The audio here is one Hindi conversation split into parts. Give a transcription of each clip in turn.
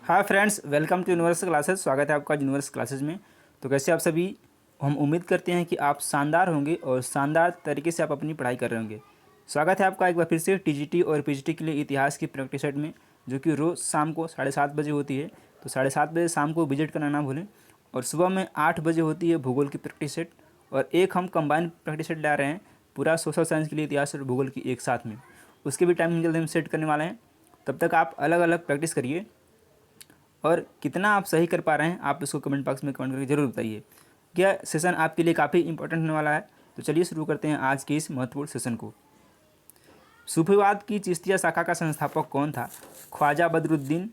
Hi friends, welcome to Universal Classes. स्वागत है आपका यूनिवर्सल क्लासेस में। तो कैसे आप सभी। हम उम्मीद करते हैं कि आप शानदार होंगे और शानदार तरीके से आप अपनी पढ़ाई कर रहे होंगे। स्वागत है आपका एक बार फिर से टीजीटी और पीजीटी के लिए इतिहास की प्रैक्टिस सेट में, जो कि रोज़ शाम को 7:30 बजे होती है। तो 7:30 बजे शाम को विजिट करना ना भूलें। और सुबह में 8 बजे होती है भूगोल की प्रैक्टिस सेट। और एक हम कंबाइंड प्रैक्टिस सेट ला रहे हैं पूरा सोशल साइंस के लिए, इतिहास और भूगोल की एक साथ में। उसके भी टाइमिंग जल्द हम सेट करने वाले हैं। तब तक आप अलग अलग प्रैक्टिस करिए और कितना आप सही कर पा रहे हैं आप इसको कमेंट बॉक्स में कमेंट करके ज़रूर बताइए। क्या सेशन आपके लिए काफ़ी इंपॉर्टेंट होने वाला है। तो चलिए शुरू करते हैं आज के इस महत्वपूर्ण सेशन को। सूफीवाद की चिश्तिया शाखा का संस्थापक कौन था? ख्वाजा बदरुद्दीन,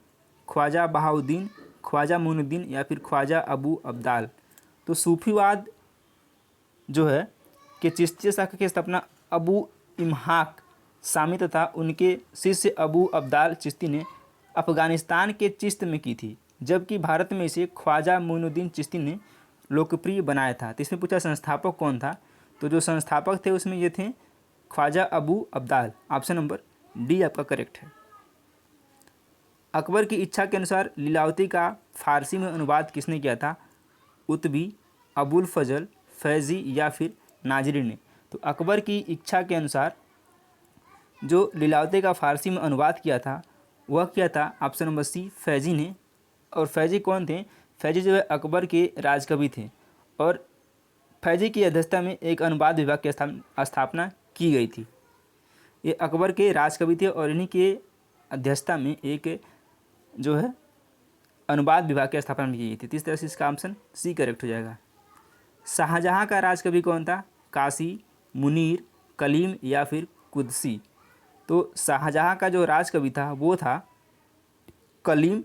ख्वाजा बहाउद्दीन, ख्वाजा मुइनुद्दीन या फिर ख्वाजा अबू अब्दाल। तो सूफीवाद जो है कि चिश्तिया शाखा की स्थापना अबू इम्हाक सामी तथा उनके शिष्य अबू अब्दाल चिश्ती ने अफ़गानिस्तान के चिश्त में की थी, जबकि भारत में इसे ख्वाजा मुइनुद्दीन चिश्ती ने लोकप्रिय बनाया था। तो इसमें पूछा संस्थापक कौन था। तो जो संस्थापक थे उसमें ये थे Khwaja Abu Abdal. Option number D आपका करेक्ट है। अकबर की इच्छा के अनुसार लीलावती का फारसी में अनुवाद किसने किया था? उतबी, अबुल फजल, फैज़ी या फिर नाजरी ने। तो अकबर की इच्छा के अनुसार जो लीलावती का फारसी में अनुवाद किया था वह किया था ऑप्शन नंबर सी, फैज़ी ने। और फैज़ी कौन थे? फैज़ी जो है अकबर के राजकवि थे और फैज़ी की अध्यक्षता में एक अनुवाद विभाग की स्थापना की गई थी। ये अकबर के राजकवि थे और इन्हीं के अध्यक्षता में एक जो है अनुवाद विभाग की स्थापना की गई थी। इस तरह से इसका ऑप्शन सी करेक्ट हो जाएगा। शाहजहाँ का राजकवि कौन था? काशी, मुनीर, कलीम या फिर कुदसी। तो शाहजहाँ का जो राजकवि था वो था कलीम।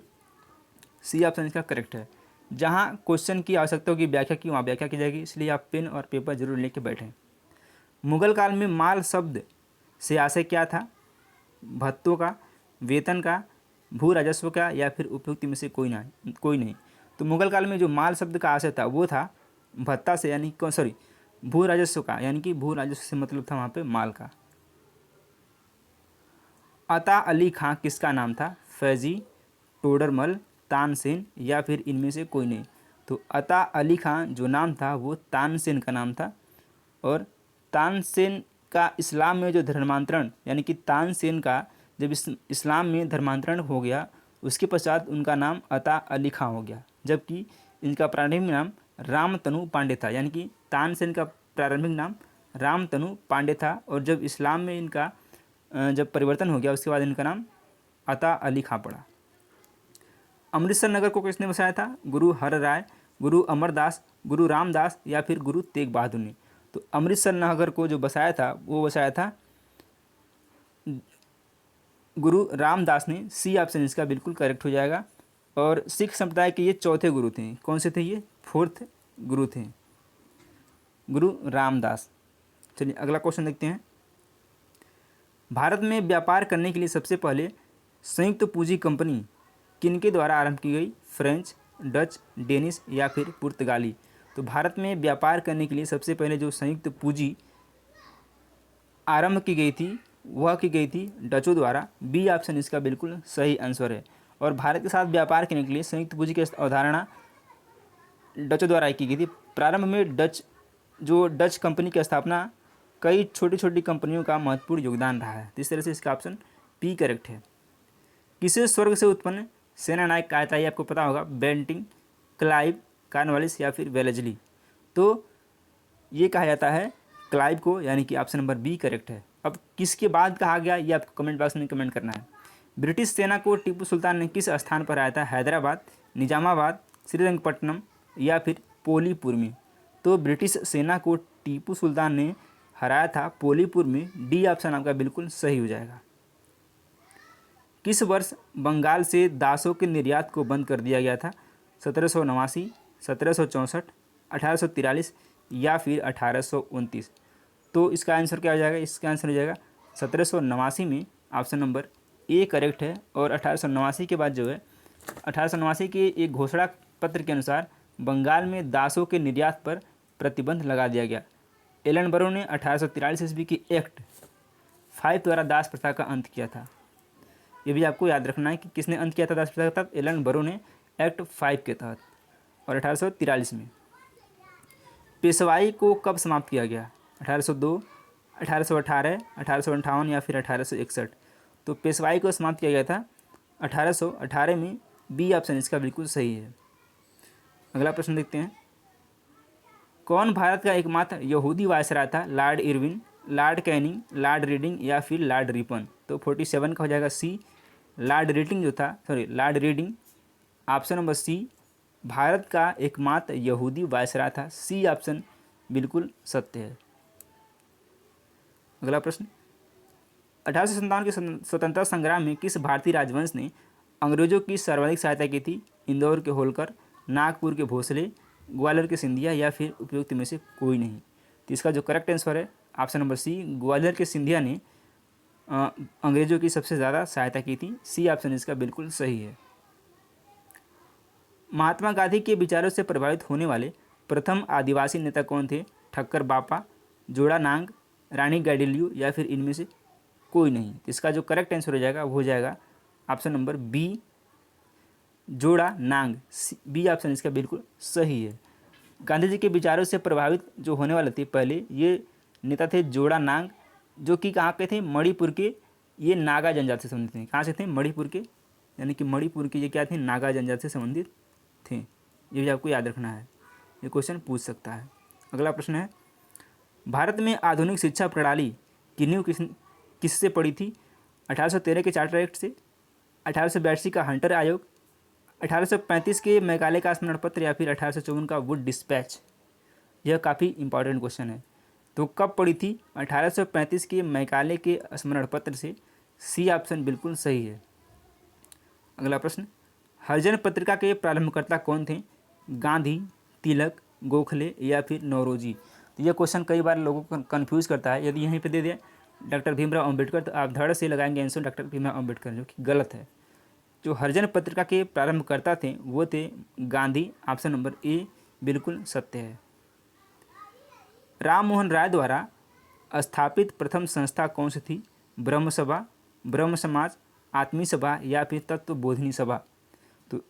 सी ऑप्शन इसका करेक्ट है। जहाँ क्वेश्चन की आवश्यकता होगी व्याख्या की, वहाँ व्याख्या की जाएगी, इसलिए आप पेन और पेपर जरूर लेके बैठें। मुगल काल में माल शब्द से आशय क्या था? भत्तों का, वेतन का, भू राजस्व का या फिर उपयुक्त में से कोई नहीं। तो मुगल काल में जो माल शब्द का आशय था वो था भत्ता से, यानी भू राजस्व का, यानी कि भू राजस्व से मतलब था वहाँ पे माल का। अता अली खां किसका नाम था? फैज़ी, टोडरमल, तानसेन या फिर इनमें से कोई नहीं। तो अता अली खां जो नाम था वो तानसेन का नाम था। और तानसेन का इस्लाम में जो धर्मांतरण, यानी कि तानसेन का जब इस्लाम में धर्मांतरण हो गया उसके पश्चात उनका नाम अता अली खां हो गया, जबकि इनका प्रारंभिक नाम रामतनु पांडे था। यानी कि तानसेन का प्रारंभिक नाम रामतनु पांडे था और जब इस्लाम में इनका जब परिवर्तन हो गया उसके बाद इनका नाम अता अली खां पड़ा। अमृतसर नगर को किसने बसाया था? गुरु हर राय, गुरु अमरदास, गुरु रामदास या फिर गुरु तेग बहादुर ने। तो अमृतसर नगर को जो बसाया था वो बसाया था गुरु रामदास ने। सी ऑप्शन इसका बिल्कुल करेक्ट हो जाएगा। और सिख संप्रदाय के ये चौथे गुरु थे। कौन से थे ये? फोर्थ गुरु थे, गुरु रामदास। चलिए अगला क्वेश्चन देखते हैं। भारत में व्यापार करने के लिए सबसे पहले संयुक्त पूंजी कंपनी किनके द्वारा आरंभ की गई? फ्रेंच, डच, डेनिश या फिर पुर्तगाली। तो भारत में व्यापार करने के लिए सबसे पहले जो संयुक्त पूंजी आरंभ की गई थी वह की गई थी डचों द्वारा। बी ऑप्शन इसका बिल्कुल सही आंसर है। और भारत के साथ व्यापार करने के लिए संयुक्त पूंजी की अवधारणा डचों द्वारा की गई थी। प्रारंभ में डच कंपनी की स्थापना कई छोटी छोटी कंपनियों का महत्वपूर्ण योगदान रहा है। इस तरह से इसका ऑप्शन पी करेक्ट है। किसे स्वर्ग से उत्पन्न सेना नायक कहा जाता है? आपको पता होगा। बेंटिंग, क्लाइव, कॉर्नवालिस या फिर वेलेजली। तो ये कहा जाता है क्लाइव को, यानी कि ऑप्शन नंबर बी करेक्ट है। अब किसके बाद कहा गया ये आपको कमेंट बॉक्स में कमेंट करना है। ब्रिटिश सेना को टीपू सुल्तान ने किस स्थान पर हराया था? हैदराबाद, निजामाबाद, श्रीरंगपट्टनम या फिर पोलीपुर में। तो ब्रिटिश सेना को टीपू सुल्तान ने हराया था पोलीपुर में। डी ऑप्शन आपका बिल्कुल सही हो जाएगा। किस वर्ष बंगाल से दासों के निर्यात को बंद कर दिया गया था? 1789, 1764, 1843 या फिर 1829। तो इसका आंसर क्या हो जाएगा? इसका आंसर हो जाएगा 1789 में। ऑप्शन नंबर ए करेक्ट है। और 1889 के बाद जो है 1889 के एक घोषणा पत्र के अनुसार बंगाल में दासों के निर्यात पर प्रतिबंध लगा दिया गया। एलन बरो ने 1843 ईस्वी की एक्ट 5 द्वारा दास प्रथा का अंत किया था। ये भी आपको याद रखना है कि किसने अंत किया था दासप्रथा के तहत, एलन बरो ने एक्ट 5 के तहत और 1843 में। पेशवाई को कब समाप्त किया गया? 1802, 1818, 1858 या फिर 1861? तो पेशवाई को समाप्त किया गया था 1818 में। बी ऑप्शन इसका बिल्कुल सही है। अगला प्रश्न देखते हैं। कौन भारत का एकमात्र यहूदी वायसराय था? Lord Irwin, Lord Canning, Lord reading या फिर लॉर्ड रिपन? तो 47 का हो जाएगा सी, लॉर्ड रीडिंग जो था, Lord Reading. Option number C Bharat का एकमात्र यहूदी वायसराय था। सी ऑप्शन बिल्कुल सत्य है। अगला प्रश्न, 1857 के स्वतंत्रता संग्राम में किस भारतीय राजवंश ने अंग्रेजों की सर्वाधिक सहायता की थी? इंदौर के होलकर, नागपुर के भोसले, ग्वालियर के सिंधिया या फिर उपयुक्त में से कोई नहीं? तो इसका जो करेक्ट आंसर है ऑप्शन नंबर सी, ग्वालियर के सिंधिया ने अंग्रेजों की सबसे ज़्यादा सहायता की थी। सी ऑप्शन इसका बिल्कुल सही है। महात्मा गांधी के विचारों से प्रभावित होने वाले प्रथम आदिवासी नेता कौन थे? ठक्कर बापा, जोड़ा नांग, रानी गैडिलियो या फिर इनमें से कोई नहीं? तो इसका जो करेक्ट आंसर हो जाएगा वो हो जाएगा ऑप्शन नंबर बी, जोड़ा नांग। बी ऑप्शन इसका बिल्कुल सही है। गांधी जी के विचारों से प्रभावित जो होने वाले थे पहले ये नेता थे जोड़ा नांग, जो कि कहाँ के थे? मणिपुर के। ये नागा जनजाति से संबंधित थे। कहाँ से थे? मणिपुर के, यानी कि मणिपुर के ये क्या थे? नागा जनजाति से संबंधित थे। ये भी आपको याद रखना है, ये क्वेश्चन पूछ सकता है। अगला प्रश्न है, भारत में आधुनिक शिक्षा प्रणाली की नींव किससे पड़ी थी? 1813 के चार्टर एक्ट से, 1882 का हंटर आयोग, 1835 के मैकाले का स्मरण पत्र या फिर 1854 का वुड डिस्पैच? यह काफ़ी इंपॉर्टेंट क्वेश्चन है। तो कब पड़ी थी? 1835 के मैकाले के स्मरण पत्र से। सी ऑप्शन बिल्कुल सही है। अगला प्रश्न, हरिजन पत्रिका के प्रारंभकर्ता कौन थे? गांधी, तिलक, गोखले या फिर नौरोजी? तो यह क्वेश्चन कई बार लोगों को कन्फ्यूज़ करता है। यदि यहीं पे दे दिया डॉक्टर भीमराव अम्बेडकर तो आप धड़ से लगाएंगे आंसर डॉक्टर भीमराव अम्बेडकर, जो कि गलत है। जो हरिजन पत्रिका के प्रारंभकर्ता थे वो थे गांधी। ऑप्शन नंबर ए बिल्कुल सत्य है। राम मोहन राय द्वारा स्थापित प्रथम संस्था कौन सी थी? ब्रह्म सभा, ब्रह्म समाज, आत्मी सभा या फिर तत्व बोधिनी सभा? तो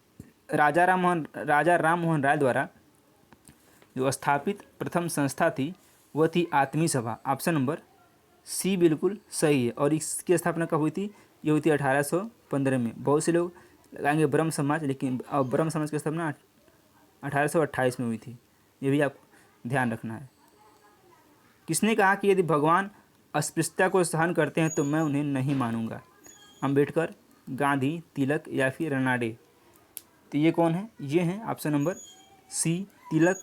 राजा राम मोहन राय द्वारा जो स्थापित प्रथम संस्था थी वह थी आत्मी सभा। ऑप्शन नंबर सी बिल्कुल सही है। और इसकी स्थापना कब हुई थी? ये हुई थी 1815 में। बहुत से लोग लगाएंगे ब्रह्म समाज, लेकिन ब्रह्म समाज की स्थापना 1828 में हुई थी। ये भी आपको ध्यान रखना है। किसने कहा कि यदि भगवान अस्पृश्यता को सहन करते हैं तो मैं उन्हें नहीं मानूंगा? अंबेडकर, गांधी, तिलक या फिर रनाडे? तो ये कौन है? ये हैं ऑप्शन नंबर सी, तिलक।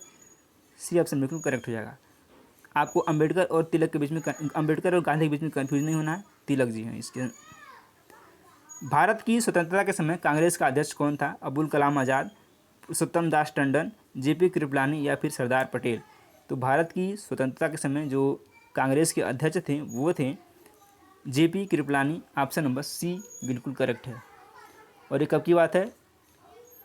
सी ऑप्शन बिल्कुल करेक्ट हो जाएगा। आपको अंबेडकर और तिलक के बीच में, अंबेडकर और गांधी के बीच में कंफ्यूज नहीं होना है, तिलक जी हैं इसके। भारत की स्वतंत्रता के समय कांग्रेस का अध्यक्ष कौन था? अबुल कलाम आज़ाद, पुरुषोत्तम दास टंडन, जेपी कृपलानी या फिर सरदार पटेल? तो भारत की स्वतंत्रता के समय जो कांग्रेस के अध्यक्ष थे वो थे JP Kripalani. Option number C बिल्कुल करेक्ट है। और ये कब की बात है?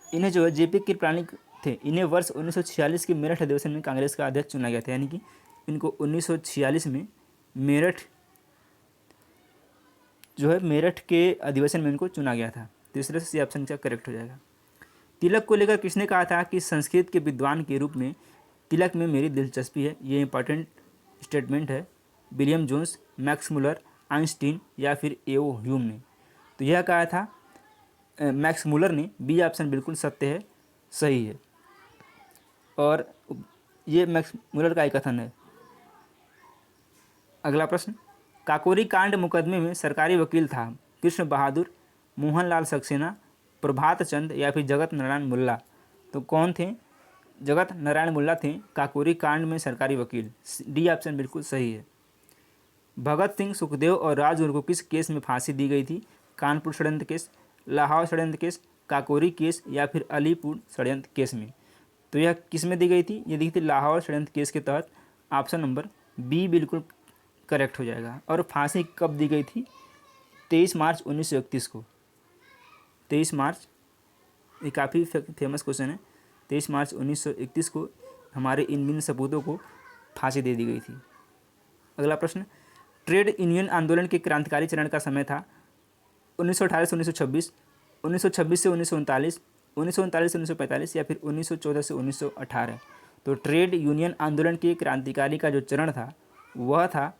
इन्हें जो है जेपी कृपलानी थे, इन्हें वर्ष 1946 के मेरठ अधिवेशन में कांग्रेस का अध्यक्ष चुना गया था। यानी कि इनको 1946 में मेरठ जो है मेरठ के अधिवेशन में इनको चुना गया था। तो इस तरह से सी ऑप्शन का करेक्ट हो जाएगा। तिलक को लेकर किसने कहा था कि संस्कृत के विद्वान के रूप में तिलक में मेरी दिलचस्पी है? ये इंपॉर्टेंट स्टेटमेंट है। William Jones, Max Muller, Einstein या फिर एओ ह्यूम ने? तो यह कहा था मैक्स मुलर ने। बी ऑप्शन बिल्कुल सत्य है, सही है। और ये मैक्स मुलर का एक कथन है। अगला प्रश्न, काकोरी कांड मुकदमे में सरकारी वकील था कृष्ण बहादुर, मोहनलाल सक्सेना, प्रभात चंद या फिर जगत नारायण मुल्ला? तो कौन थे? जगत नारायण मुल्ला थे काकोरी कांड में सरकारी वकील। डी ऑप्शन बिल्कुल सही है। भगत सिंह, सुखदेव और राजगुरु को किस केस में फांसी दी गई थी? कानपुर षड्यंत्र केस, लाहौर षड्यंत्र केस, काकोरी केस या फिर अलीपुर षड्यंत्र केस में? तो यह किस में दी गई थी? ये दी थी लाहौर षड्यंत्र केस के तहत। ऑप्शन नंबर बी बिल्कुल करेक्ट हो जाएगा। और फांसी कब दी गई थी? 23 मार्च 1931 को। 23 मार्च, ये काफ़ी फेमस क्वेश्चन है। 23 मार्च 1931 को हमारे इन सपूतों को फांसी दे दी गई थी। अगला प्रश्न, ट्रेड यूनियन आंदोलन के क्रांतिकारी चरण का समय था 1918 से 1926, 1926 से 1939, 1939 से 1945 या फिर 1914 से 1918। तो ट्रेड यूनियन आंदोलन के क्रांतिकारी का जो चरण था वह था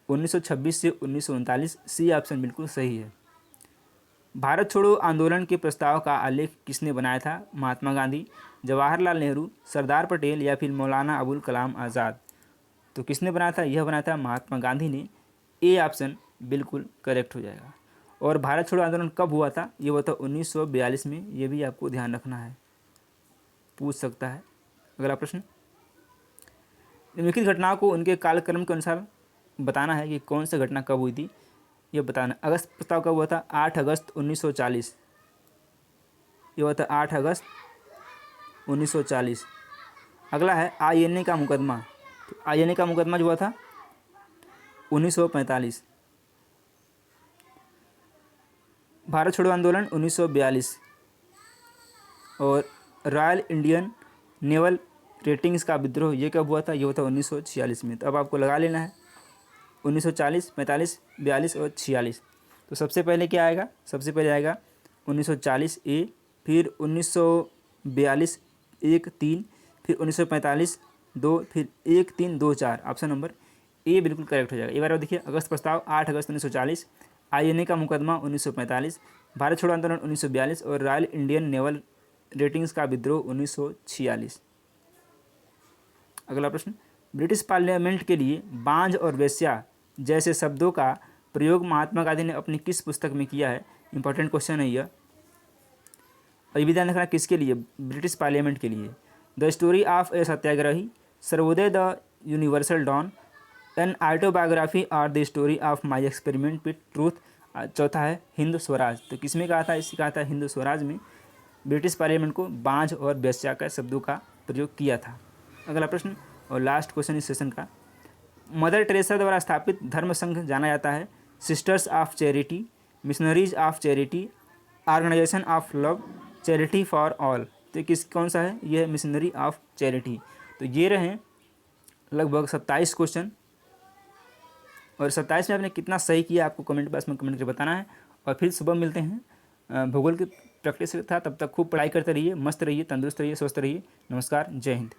1926 से 1939। सी ऑप्शन बिल्कुल सही है। भारत छोड़ो आंदोलन के प्रस्ताव का आलेख किसने बनाया था? महात्मा गांधी, जवाहरलाल नेहरू, सरदार पटेल या फिर मौलाना अबुल कलाम आज़ाद। तो किसने बनाया था? यह बनाया था महात्मा गांधी ने। ए ऑप्शन बिल्कुल करेक्ट हो जाएगा। और भारत छोड़ो आंदोलन कब हुआ था? ये हुआ था 1942 में। ये भी आपको ध्यान रखना है, पूछ सकता है। अगला प्रश्न, निम्नलिखित घटनाओं को उनके कालक्रम के अनुसार बताना है कि कौन सी घटना कब हुई थी, ये बताना। अगस्त प्रस्ताव कब हुआ था? 8 अगस्त 1940। ये हुआ था 8 अगस्त 1940। अगला है आईएनए का मुकदमा। तो आईएनए का मुकदमा जो हुआ था 1945। भारत छोड़ो आंदोलन 1942। और रॉयल इंडियन नेवल रेटिंग्स का विद्रोह ये कब हुआ था? ये हुआ था 1946 में। तो अब आपको लगा लेना है 1940, 45, 42 और 46। तो सबसे पहले क्या आएगा? सबसे पहले आएगा 1940 ए, फिर 1942 1 3, फिर 1945 2, फिर 1 3 2 4। ऑप्शन नंबर ए बिल्कुल करेक्ट हो जाएगा। एक बार देखिए, अगस्त प्रस्ताव 8 अगस्त 1940, आईएनए का मुकदमा 1945, भारत छोड़ो आंदोलन 1942 और रॉयल इंडियन नेवल रेटिंग्स का विद्रोह 1946। अगला प्रश्न, ब्रिटिश पार्लियामेंट के लिए बांझ और वेश्या जैसे शब्दों का प्रयोग महात्मा गांधी ने अपनी किस पुस्तक में किया है? इंपॉर्टेंट क्वेश्चन है यह। और ये भी ध्यान रखना किसके लिए? ब्रिटिश पार्लियामेंट के लिए। The story of a Satyagrahi, Sarvodaya the universal dawn, an autobiography और the story of my experiment with truth. चौथा है हिंद स्वराज। तो किसमें कहा था? इसे कहा था हिंद स्वराज में ब्रिटिश पार्लियामेंट को बांझ और वेश्या का शब्दों का प्रयोग किया था। अगला प्रश्न और लास्ट क्वेश्चन इस सेशन का, मदर टेरेसा द्वारा स्थापित धर्म संघ जाना जाता है sisters of charity, missionaries of charity, organisation of love, charity for all. तो कौन सा है? ये है मिशनरी ऑफ चैरिटी। तो ये रहे लगभग 27 क्वेश्चन। और 27 में आपने कितना सही किया आपको कमेंट बॉक्स में कमेंट करके बताना है। और फिर सुबह मिलते हैं भूगोल की प्रैक्टिस था। तब तक खूब पढ़ाई करते रहिए, मस्त रहिए, तंदुरुस्त रहिए, स्वस्थ रहिए। नमस्कार, जय हिंद।